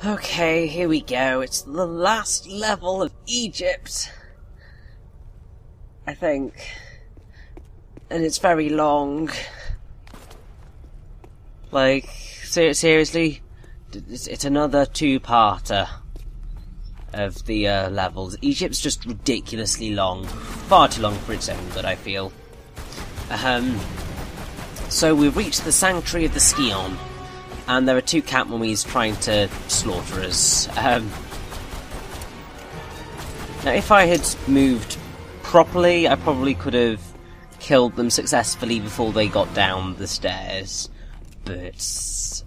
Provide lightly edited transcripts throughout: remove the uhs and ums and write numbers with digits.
Okay, here we go. It's the last level of Egypt, I think. And it's very long. Like, seriously? It's another two-parter of the levels. Egypt's just ridiculously long. Far too long for its own good, I feel. So we've reached the Sanctuary of the Scion. And there are two cat mummies trying to slaughter us. Now, if I had moved properly, I probably could have killed them successfully before they got down the stairs. But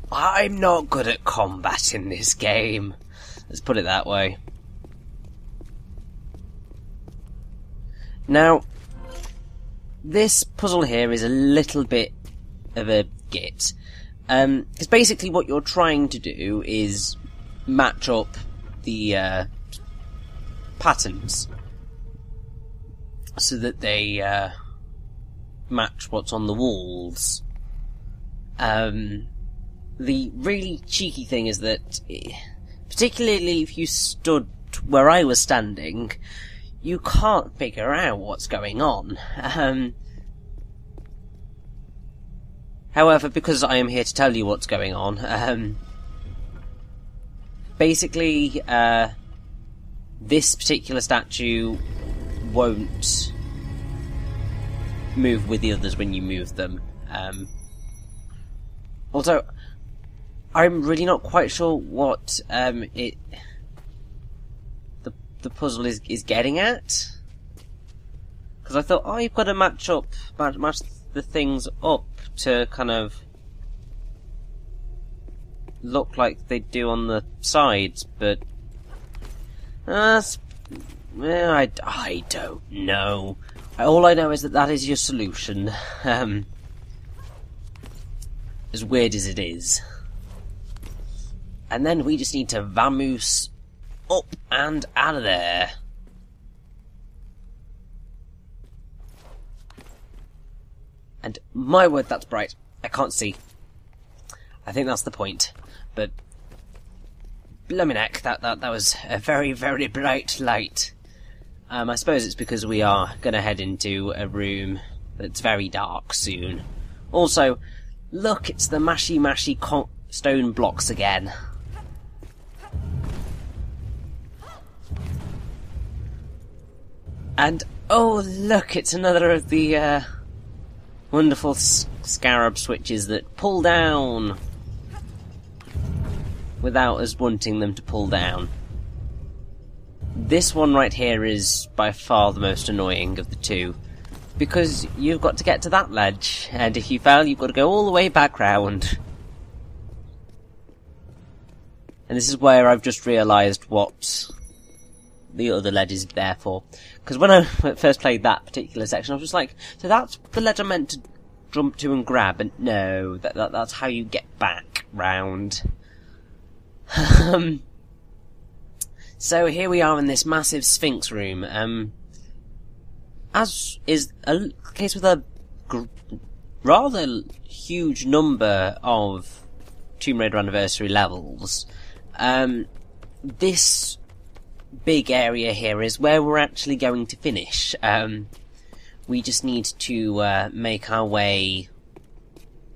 I'm not good at combat in this game. Let's put it that way. Now, this puzzle here is a little bit of a git. Because basically what you're trying to do is match up the patterns so that they match what's on the walls. The really cheeky thing is that, particularly if you stood where I was standing, you can't figure out what's going on. However, because I am here to tell you what's going on, basically, this particular statue won't move with the others when you move them. Also, I'm really not quite sure what the puzzle is getting at, because I thought, oh, you've got to match the things up to kind of look like they do on the sides, but I don't know. All I know is that is your solution. As weird as it is. And then we just need to vamoose up and out of there. And my word, that's bright. I can't see. I think that's the point. But Bluminek, that was a very, very bright light. I suppose it's because we are going to head into a room that's very dark soon. Also, look, it's the mashy stone blocks again. And, oh look, it's another of the wonderful scarab switches that pull down without us wanting them to pull down. This one right here is by far the most annoying of the two, because you've got to get to that ledge, and if you fail, you've got to go all the way back round. And this is where I've just realised what the other ledge is there for. Because when I first played that particular section, I was just like, so that's the ledge I'm meant to jump to and grab, and no, that's how you get back round. So here we are in this massive Sphinx room. As is a case with a rather huge number of Tomb Raider Anniversary levels, this big area here is where we're actually going to finish. We just need to make our way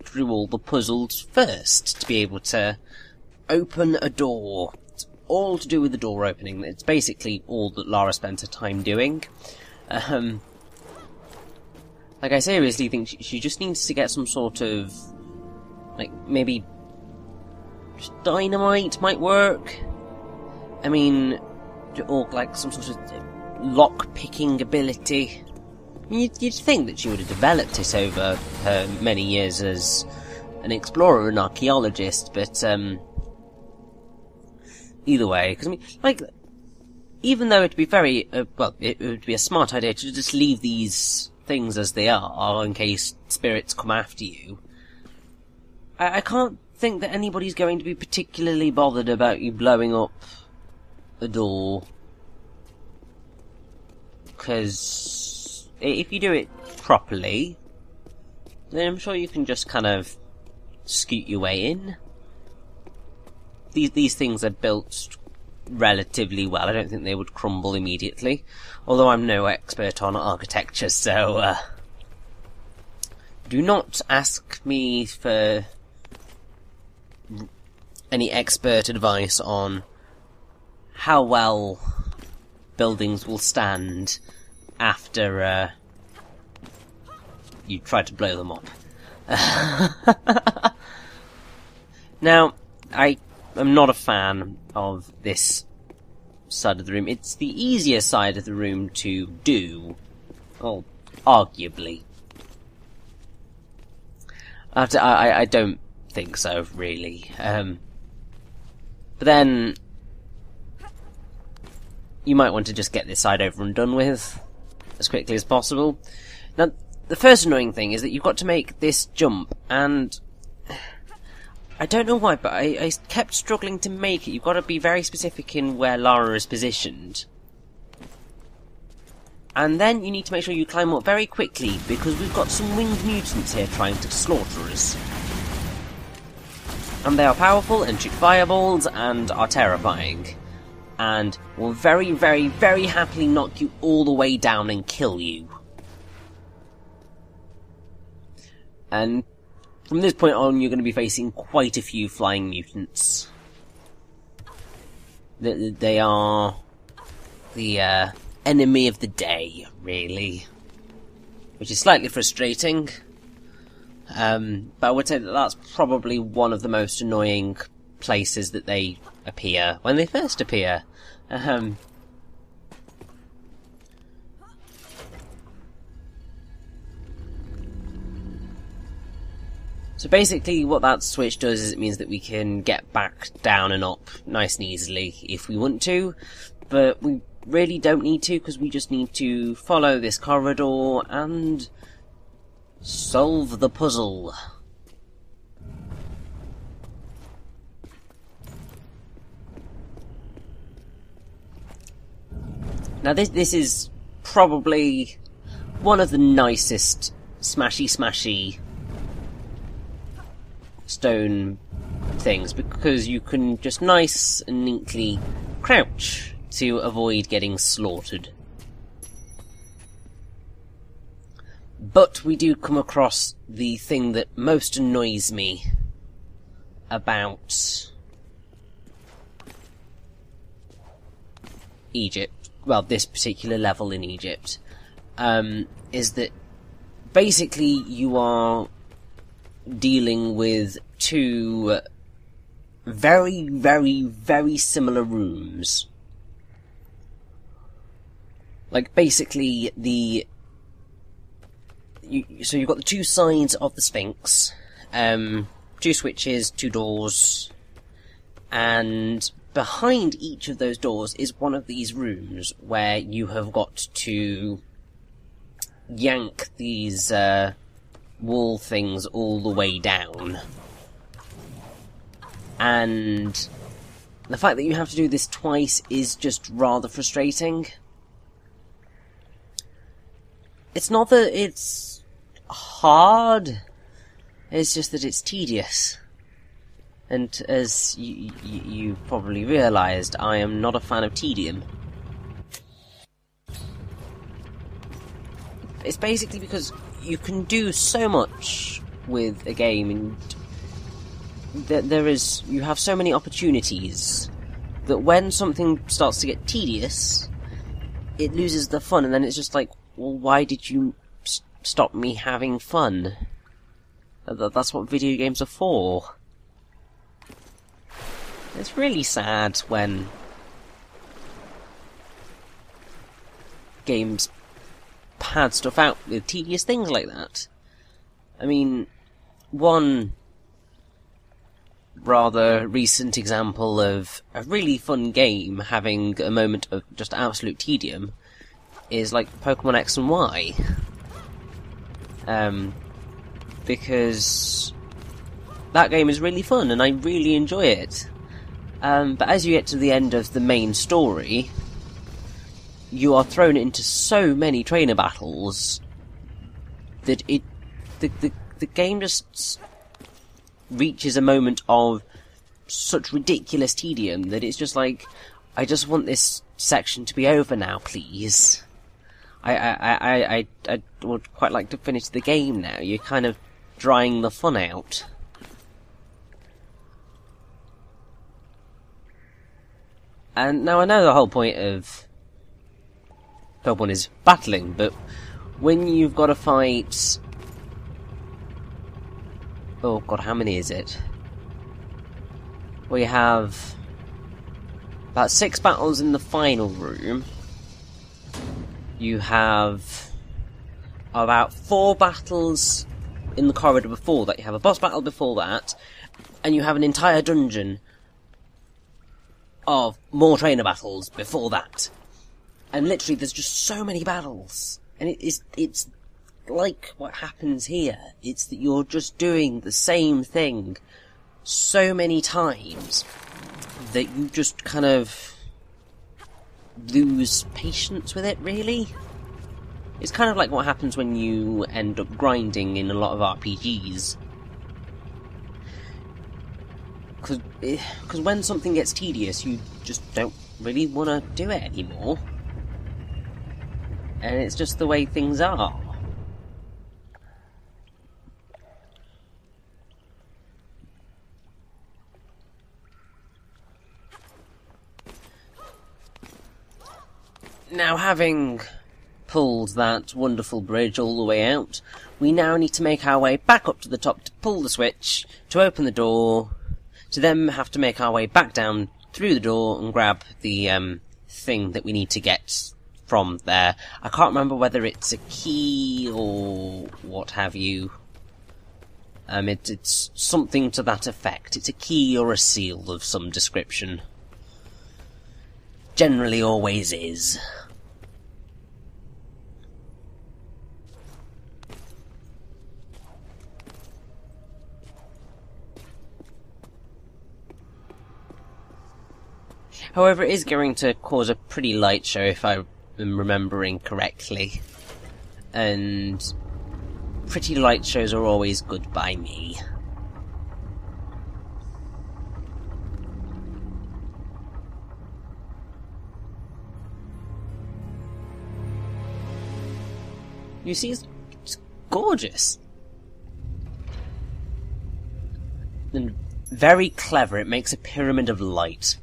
through all the puzzles first to be able to open a door. It's all to do with the door opening. It's basically all that Lara spent her time doing. Like, I seriously think she just needs to get some sort of, like, maybe dynamite might work. I mean, or like some sort of lock-picking ability. I mean, you'd think that she would have developed it over her many years as an explorer and archaeologist, but either way, because I mean, like, even though it'd be very, well, it would be a smart idea to just leave these things as they are in case spirits come after you, I can't think that anybody's going to be particularly bothered about you blowing up a door, because if you do it properly, then I'm sure you can just kind of scoot your way in. these things are built relatively well. I don't think they would crumble immediately, although I'm no expert on architecture, so do not ask me for any expert advice on how well buildings will stand after you try to blow them up. Now, I am not a fan of this side of the room. It's the easier side of the room to do. Well, arguably. I don't think so, really. But then, you might want to just get this side over and done with as quickly as possible. Now, the first annoying thing is that you've got to make this jump, and I don't know why, but I kept struggling to make it. You've got to be very specific in where Lara is positioned. And then you need to make sure you climb up very quickly, because we've got some winged mutants here trying to slaughter us. And they are powerful and shoot fireballs and are terrifying. And will very, very, very happily knock you all the way down and kill you. And from this point on, you're going to be facing quite a few flying mutants. They are the enemy of the day, really. Which is slightly frustrating. But I would say that that's probably one of the most annoying places that they appear, when they first appear. So basically what that switch does is it means that we can get back down and up nice and easily if we want to, but we really don't need to, because we just need to follow this corridor and solve the puzzle. Now this is probably one of the nicest smashy stone things, because you can just nice and neatly crouch to avoid getting slaughtered. But we do come across the thing that most annoys me about Egypt, well, this particular level in Egypt, is that basically you are dealing with two very, very, very similar rooms. Like, basically, so you've got the two sides of the Sphinx, two switches, two doors, and behind each of those doors is one of these rooms where you have got to yank these wall things all the way down. And the fact that you have to do this twice is just rather frustrating. It's not that it's hard, it's just that it's tedious. And as you probably realised, I am not a fan of tedium. It's basically because you can do so much with a game, and you have so many opportunities that when something starts to get tedious, it loses the fun, and then it's just like, well, why did you stop me having fun? That's what video games are for. It's really sad when games pad stuff out with tedious things like that. I mean, one rather recent example of a really fun game having a moment of just absolute tedium is like Pokemon X and Y. Because that game is really fun and I really enjoy it. But as you get to the end of the main story, you are thrown into so many trainer battles that the game just reaches a moment of such ridiculous tedium that it's just like, I just want this section to be over now, please. I would quite like to finish the game now. You're kind of drying the fun out. And now I know the whole point of Pokemon is battling, but when you've got to fight... Oh god, how many is it? We have about 6 battles in the final room. You have about 4 battles in the corridor before that. You have a boss battle before that, and you have an entire dungeon of more trainer battles before that. And literally there's just so many battles. And it's like what happens here. It's that you're just doing the same thing so many times that you just kind of lose patience with it, really. It's kind of like what happens when you end up grinding in a lot of RPGs. Because when something gets tedious, you just don't really want to do it anymore. And it's just the way things are. Now, having pulled that wonderful bridge all the way out, we now need to make our way back up to the top to pull the switch, to open the door, to then have to make our way back down through the door and grab the thing that we need to get from there. I can't remember whether it's a key or what have you. It's something to that effect. It's a key or a seal of some description. Generally always is. However, it is going to cause a pretty light show if I am remembering correctly. And pretty light shows are always good by me. You see, it's gorgeous. And very clever. It makes a pyramid of light.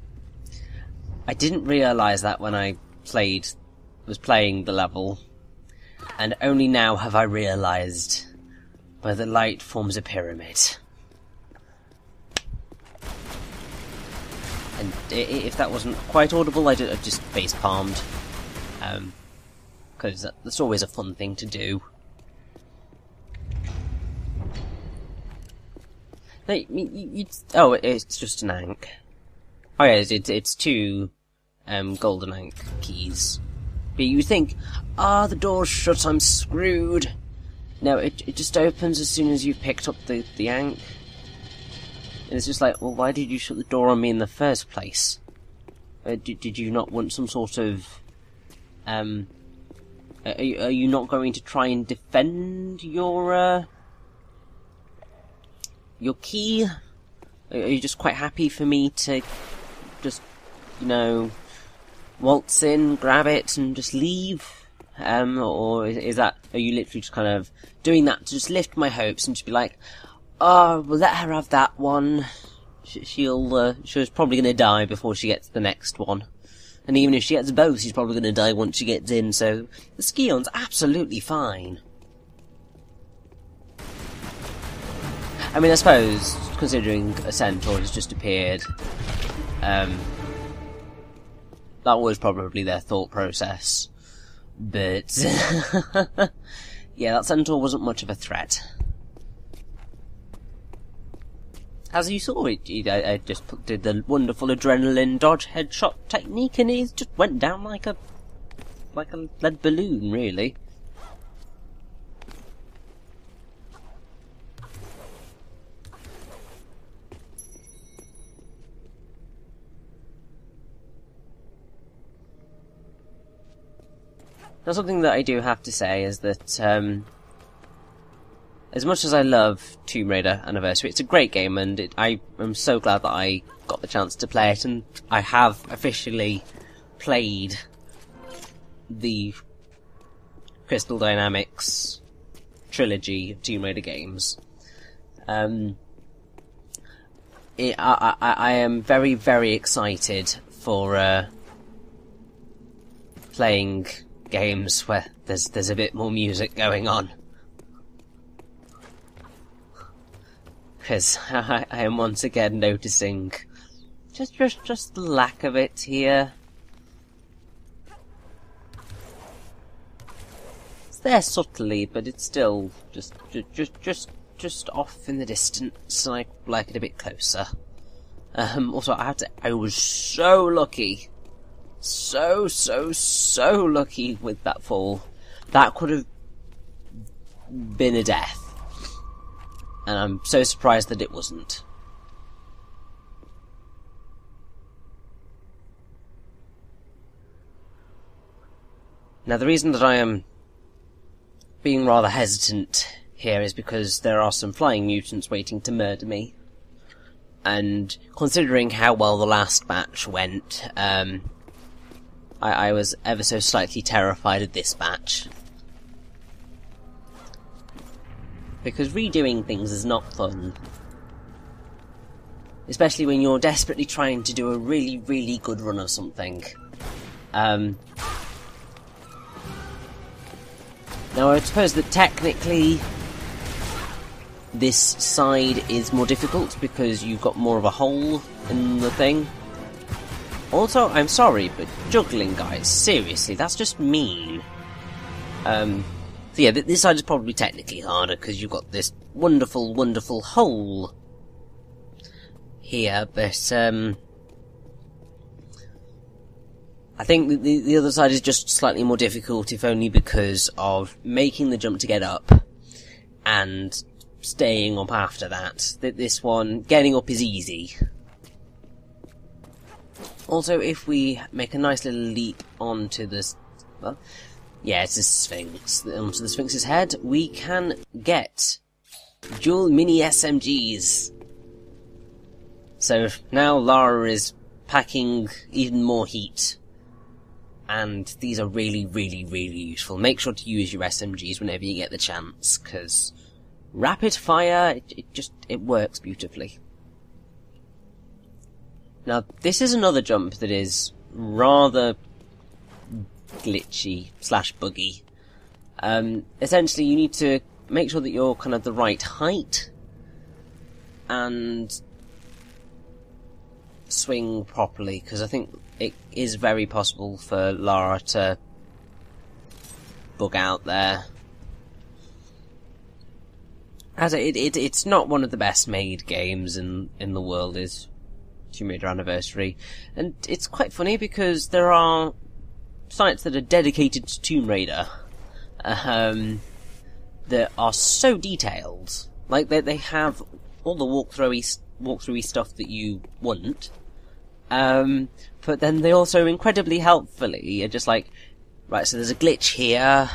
I didn't realise that when I was playing the level, and only now have I realised where the light forms a pyramid. And if that wasn't quite audible, I just face palmed, because that's always a fun thing to do. Oh, it's just an Ankh. Oh yeah, it's 2 golden Ankh keys. But you think, the door's shut, I'm screwed. No, it just opens as soon as you've picked up the Ankh. And it's just like, well, why did you shut the door on me in the first place? Did you not want some sort of... Are you not going to try and defend your key? Are you just quite happy for me to just, waltz in, grab it, and just leave? Or is that, are you literally just kind of doing that to just lift my hopes and just be like, oh, we'll let her have that one. She's probably going to die before she gets the next one. And even if she gets both, she's probably going to die once she gets in, so the Scion's absolutely fine. I mean, I suppose, considering a centaur has just appeared, that was probably their thought process. But, yeah, that centaur wasn't much of a threat. As you saw, I just did the wonderful adrenaline dodge headshot technique, and it just went down like a lead balloon, really. Now, something that I do have to say is that, as much as I love Tomb Raider Anniversary, it's a great game, and I am so glad that I got the chance to play it, and I have officially played the Crystal Dynamics trilogy of Tomb Raider games. I am very, very excited for playing games where there's a bit more music going on. Because I am once again noticing just the lack of it here. It's there subtly, but it's still just off in the distance, and I like it a bit closer. Also, I was so lucky. So lucky with that fall. That could have been a death. And I'm so surprised that it wasn't. Now, the reason that I am being rather hesitant here is because there are some flying mutants waiting to murder me. And considering how well the last batch went, I was ever so slightly terrified of this batch. Because redoing things is not fun. Especially when you're desperately trying to do a really, really good run of something. Now I suppose that technically this side is more difficult because you've got more of a hole in the thing. Also, I'm sorry, but juggling, guys, seriously, that's just mean. So yeah, this side is probably technically harder because you've got this wonderful, wonderful hole here, but I think the other side is just slightly more difficult, if only because of making the jump to get up and staying up after that. This one, getting up is easy. Also, if we make a nice little leap onto this, well, yeah, it's a Sphinx, onto the Sphinx's head, we can get dual mini SMGs. So now Lara is packing even more heat. And these are really, really, really useful. Make sure to use your SMGs whenever you get the chance, because rapid fire, it works beautifully. Now, this is another jump that is rather glitchy / buggy. Essentially, you need to make sure that you're kind of the right height and swing properly, because I think it is very possible for Lara to bug out there. As it's not one of the best made games in the world, is Tomb Raider Anniversary, and it's quite funny because there are sites that are dedicated to Tomb Raider that are so detailed. Like they have all the walkthroughy stuff that you want, but then they also incredibly helpfully are just like, right, so there's a glitch here.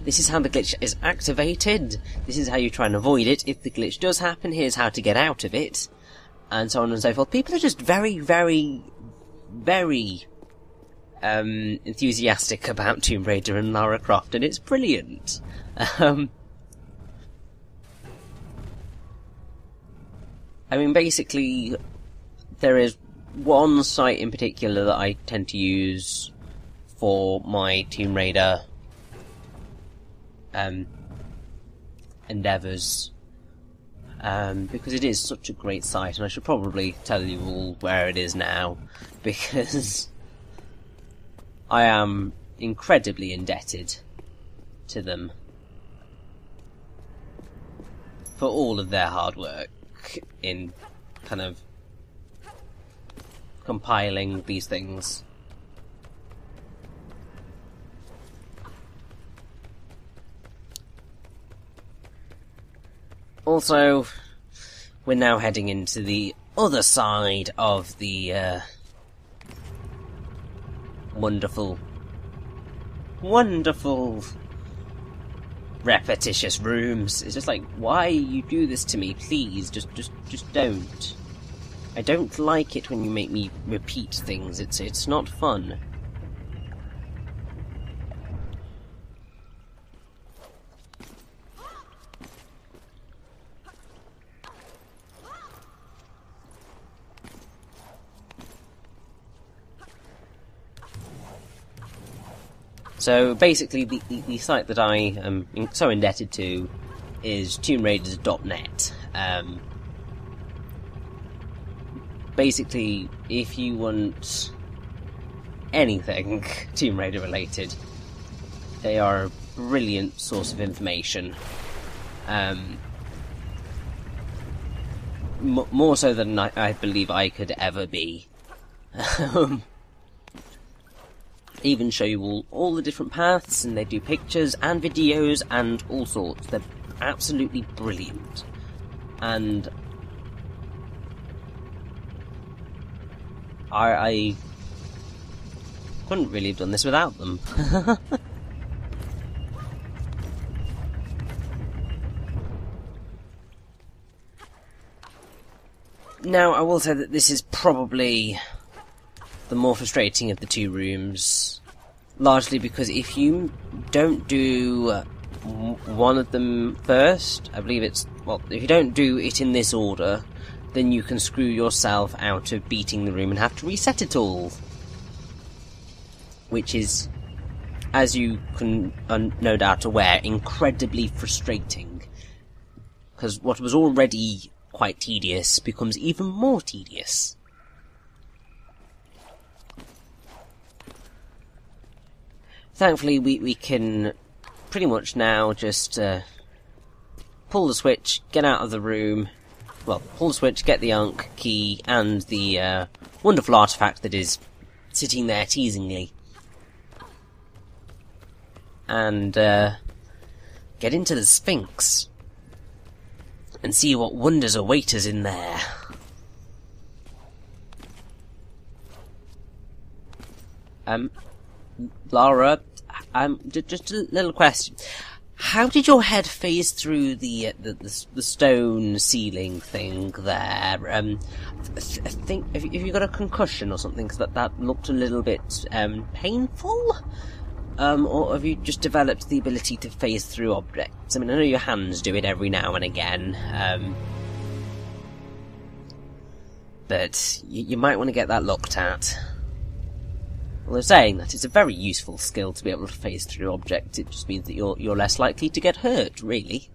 This is how the glitch is activated. This is how you try and avoid it. If the glitch does happen, here's how to get out of it. And so on and so forth. People are just very, very, very enthusiastic about Tomb Raider and Lara Croft, and it's brilliant. I mean, basically, there is one site in particular that I tend to use for my Tomb Raider endeavours, because it is such a great site, and I should probably tell you all where it is now, because I am incredibly indebted to them for all of their hard work in kind of compiling these things. Also, we're now heading into the other side of the wonderful repetitious rooms. It's just like, why you do this to me? Please, just don't. I don't like it when you make me repeat things. It's not fun. So basically, the site that I am so indebted to is TombRaiders.net. Basically, if you want anything Tomb Raider related, they are a brilliant source of information. More so than I believe I could ever be. Even show you all the different paths, and they do pictures and videos and all sorts. They're absolutely brilliant. And I couldn't really have done this without them. Now, I will say that this is probably the more frustrating of the two rooms, largely because if you don't do one of them first, I believe it's, well, if you don't do it in this order, then you can screw yourself out of beating the room and have to reset it all. Which is, as you can no doubt aware, incredibly frustrating. Because what was already quite tedious becomes even more tedious. Thankfully, we can pretty much now just pull the switch, get out of the room. Well, pull the switch, get the Ankh key, and the wonderful artifact that is sitting there teasingly. And get into the Sphinx. And see what wonders await us in there. Lara, just a little question. How did your head phase through the stone ceiling thing there? I think, have you got a concussion or something? Because that looked a little bit painful? Or have you just developed the ability to phase through objects? I mean, I know your hands do it every now and again. But you might want to get that looked at. Although saying that, it's a very useful skill to be able to phase through objects. It just means that you're less likely to get hurt, really.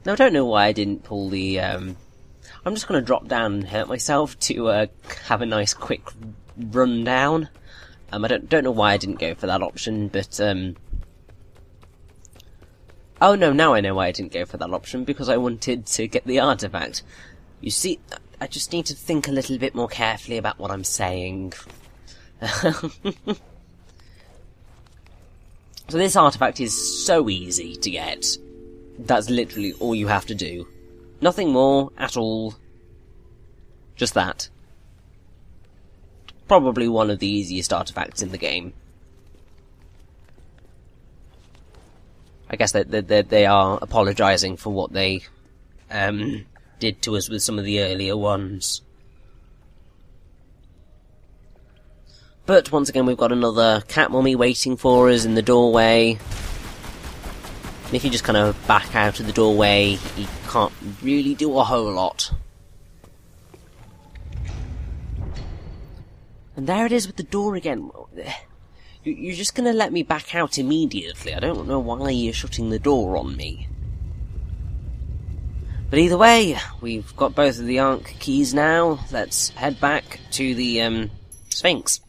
Now, I don't know why I didn't pull the, I'm just going to drop down and hurt myself to have a nice quick run down. I don't know why I didn't go for that option, but oh no, now I know why I didn't go for that option, because I wanted to get the artifact. You see, I just need to think a little bit more carefully about what I'm saying. So this artifact is so easy to get. That's literally all you have to do. Nothing more at all. Just that. Probably one of the easiest artifacts in the game. I guess they are apologising for what they did to us with some of the earlier ones. But once again, we've got another cat mummy waiting for us in the doorway. And if you just kind of back out of the doorway, you can't really do a whole lot. And there it is with the door again. You're just going to let me back out immediately. I don't know why you're shutting the door on me. But either way, we've got both of the Ankh keys now. Let's head back to the Sphinx.